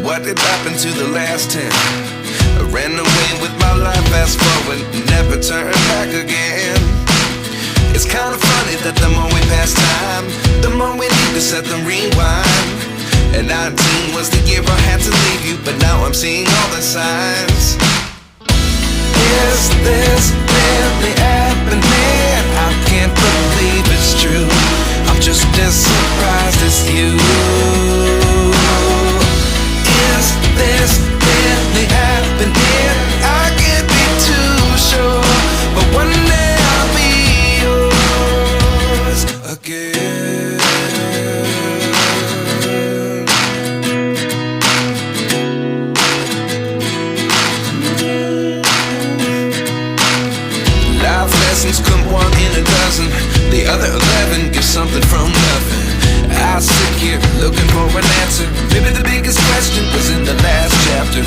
What did happen to the last 10? I ran away with my life, fast forward, never turn back again. It's kind of funny that the more we pass time, the more we need to set them rewind. And 19 was the year I had to leave you, but now I'm seeing all the signs. Is this really happening? I can't believe it's true. I'm just as surprised as you. Is this really happening? I can't be too sure, but one day I'll be yours again. Life lessons come one in a dozen. The other 11 give something from nothing. I sit here looking for an answer. Maybe the biggest question was in the last chapter.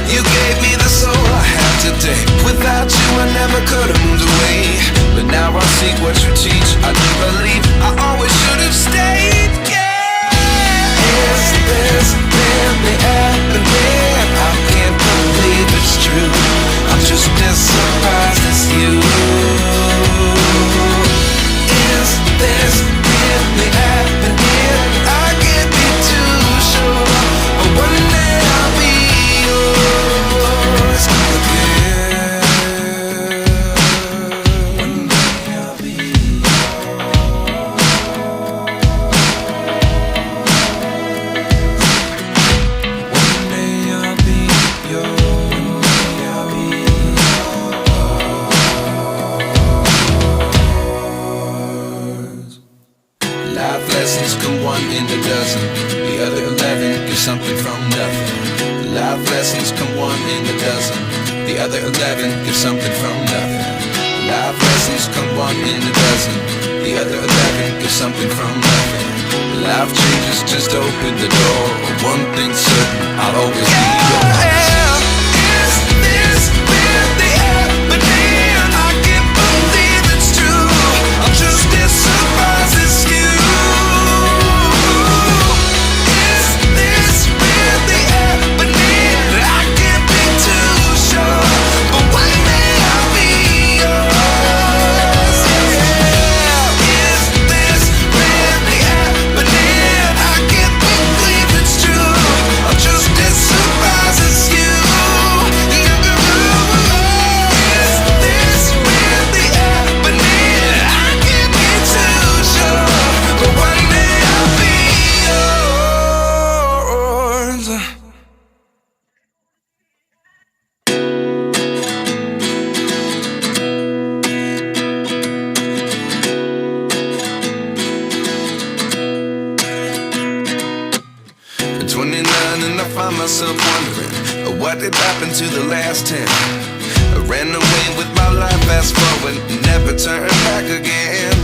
You gave me the soul I have today. Without you I never could have moved away. But now I see what you teach. I do believe I always should have stayed. Yeah. Is this really happening? I can't believe it's true. I'm just as surprised as you. Is this really happening? I can't be too sure, but one day I'll be yours again. One day I'll be One day I'll be yours. Life lessons come one in a dozen. The other 11 give something from nothing. Life lessons come one in a dozen. The other 11 give something from nothing. Life lessons come one in a dozen. The other 11 give something from nothing. Life changes, just open the door. One thing's certain, I'll always be yours. Is this really happening? I can't believe it's true. I'm just as surprised as you. Myself wondering what did happen to the last 10. I ran away with my life, fast forward, never turn back again.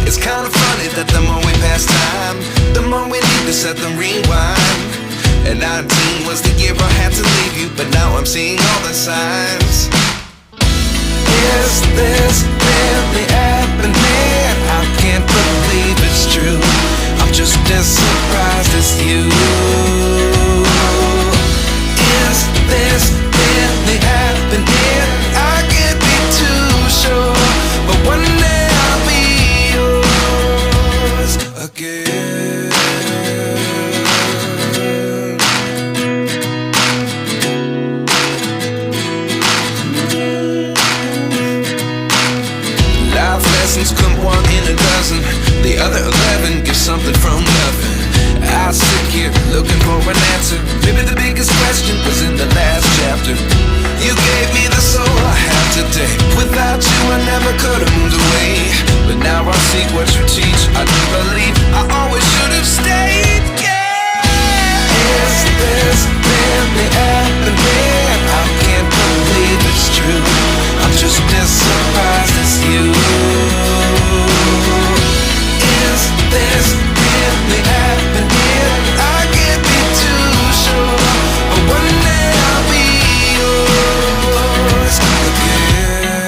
It's kind of funny that the more we pass time, the more we need to set them rewind. And 19 was the year I had to leave you, but now I'm seeing all the signs. Is this really happening? I can't believe it's true. I'm just as surprised as you. Is this really happening? I can't be too sure, but one day I'll be yours again. Life lessons come one in a dozen. The other 11 give something from nothing. I sit here looking for an answer. Maybe the biggest question was in the last chapter. You gave me the soul I have today. Without you I never could have moved away. But now I see what you teach. I do believe I always should have stayed. Yeah. Is this really happening? I can't believe it's true. I'm just as surprised as you. Is this really happening? I can't be too sure, but one day I'll be yours again.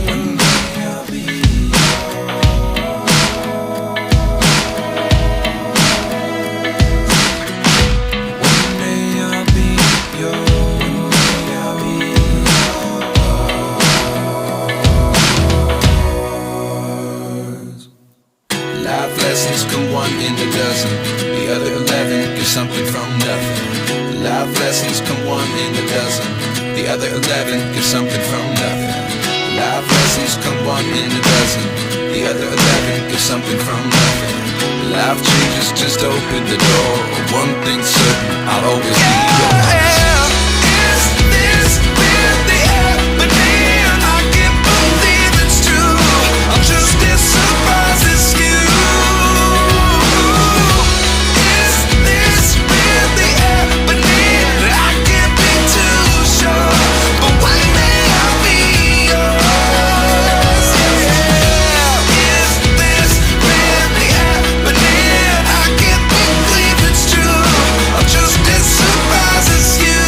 One day I'll be yours. something from nothing. Life lessons come one in a dozen. The other 11 give something from nothing. Life lessons come one in a dozen. The other 11 give something from nothing. Life changes just open the door. One thing's certain, I'll always be yours. Is this really happening? I can't believe it's true. I'm just as surprised as you. Is this really happening? I can't be too sure, but one day I'll be yours. Yeah. Is this really happening? I can't believe it's true. I'm just as surprised as you.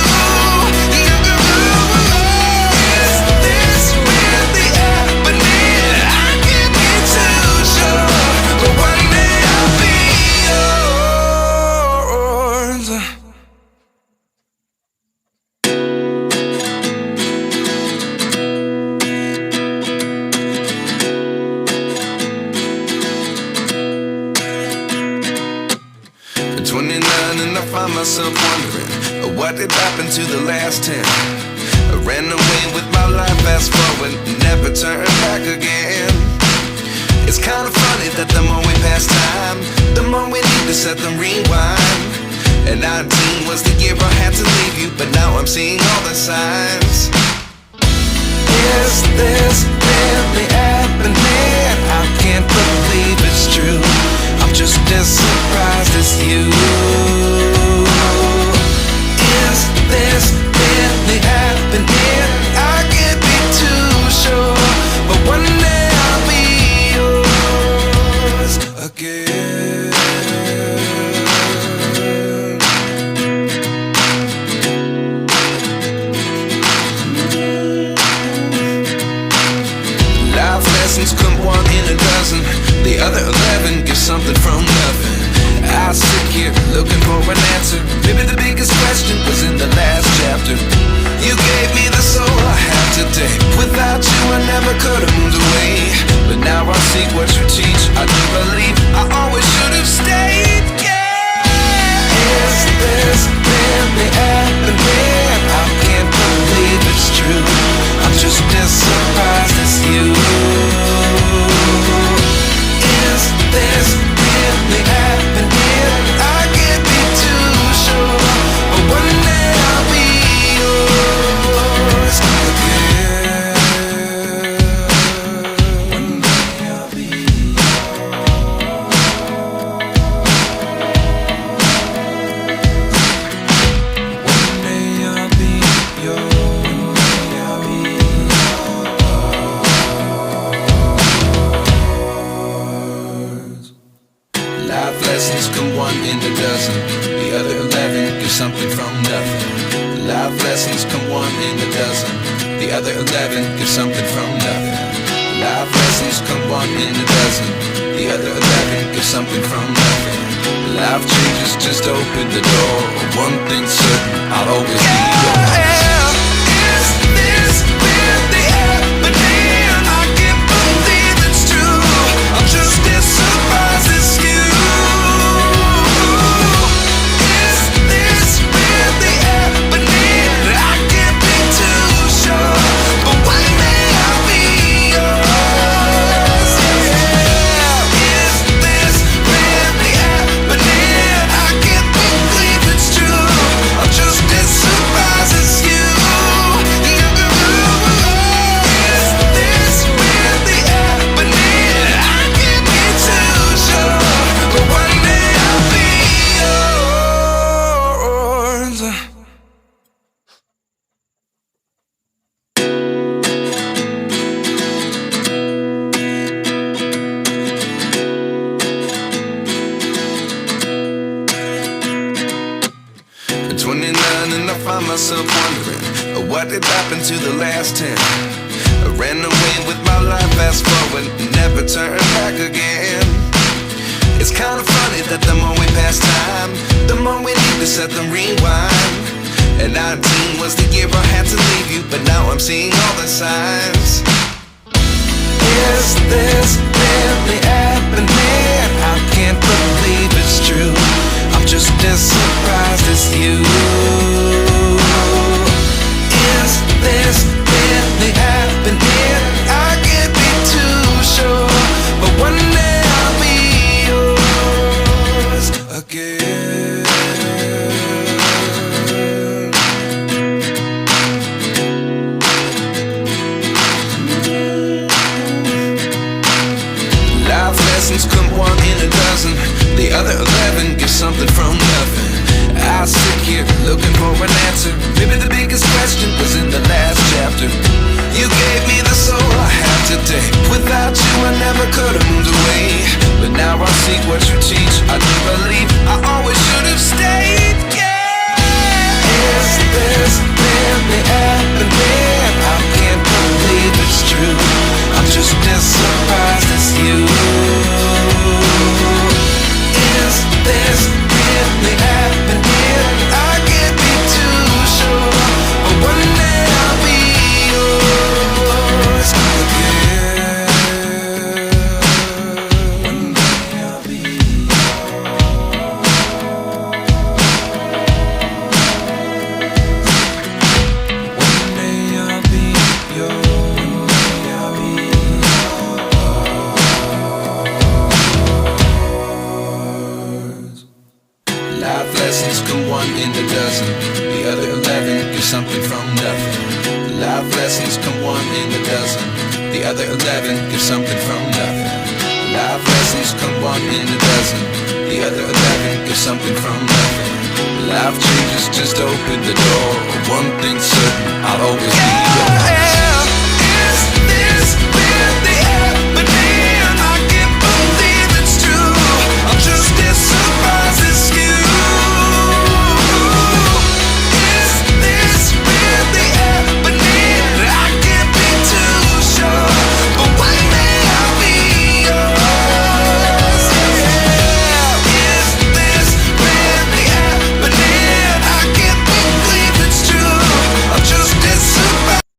Is this really happening? I can't be too sure, but one day I'll be yours. At 29 and I find myself wondering, what did happen to the last 10? I ran away with my life, fast forward, never turn back again. It's kind of funny that the more we pass time, the more we need to set them rewind. And 19 was the year I had to leave you, but now I'm seeing all the signs. Is this really happening? I can't believe it's true. I'm just as surprised as you. Is this really happening? I can't be too sure, but one day I'll be yours again. Life lessons come one in a dozen. The other 11 give something from nothing. I sit here looking for an answer. Maybe the biggest question was in the last chapter. You gave me the soul I have today. Without you I never could have moved away. But now I see what you teach. I do believe I always should have stayed. Yeah. Is this really happening? I can't believe it's true. I'm just as surprised as you. Is this really happening? I can't be too sure, but one day I'll be yours again. One day I'll be One day I'll be yours. Life lessons come one in a dozen. The other 11 give something from nothing. Life lessons come one in a dozen. The other 11 give something from nothing. Life lessons come one in a dozen. The other 11 give something from nothing. Life changes just open the door. One thing's certain, I'll always be yours. Is this really happening? I can't believe it's true. I'm just as surprised as you. Is this really happening? I can't be too sure, but one day I'll be yours. Yeah. Is this really happening? I can't believe it's true. I'm just as surprised as you. Is this really happening? I can't be too sure, but one day I'll be yours. At 29 and I find myself wondering, what did happen to the last 10? I ran away with my life, fast forward, never turn back again. It's kind of funny that the more we pass time, the more we need to set them rewind. And 19 was the year I had to leave you, but now I'm seeing all the signs. Is this really happening? I can't believe it's true. I'm just as surprised as you. Is this really happening? I can't be too sure, but one day I'll be yours again. Life lessons come one in a dozen. The other 11 give something from nothing. I sit here looking for an answer. Maybe the biggest question was in the last chapter. You gave me the soul I have today. Without you I never could have moved away. But now I see what you teach. I do believe I always should have stayed. Yeah. Is this really happening? I can't believe it's true. I'm just as surprised as you. Is this really happening? I can't be too sure, but one day I'll be yours again. One day I'll be yours. One day I'll be yours. One day I'll be yours. Life lessons come one in a dozen. The other 11 give something from nothing. Life lessons come one in a dozen. The other 11 give something from nothing. Life lessons come one in a dozen. The other 11 give something from nothing. Life changes just open the door. One thing's certain, I'll always be yours.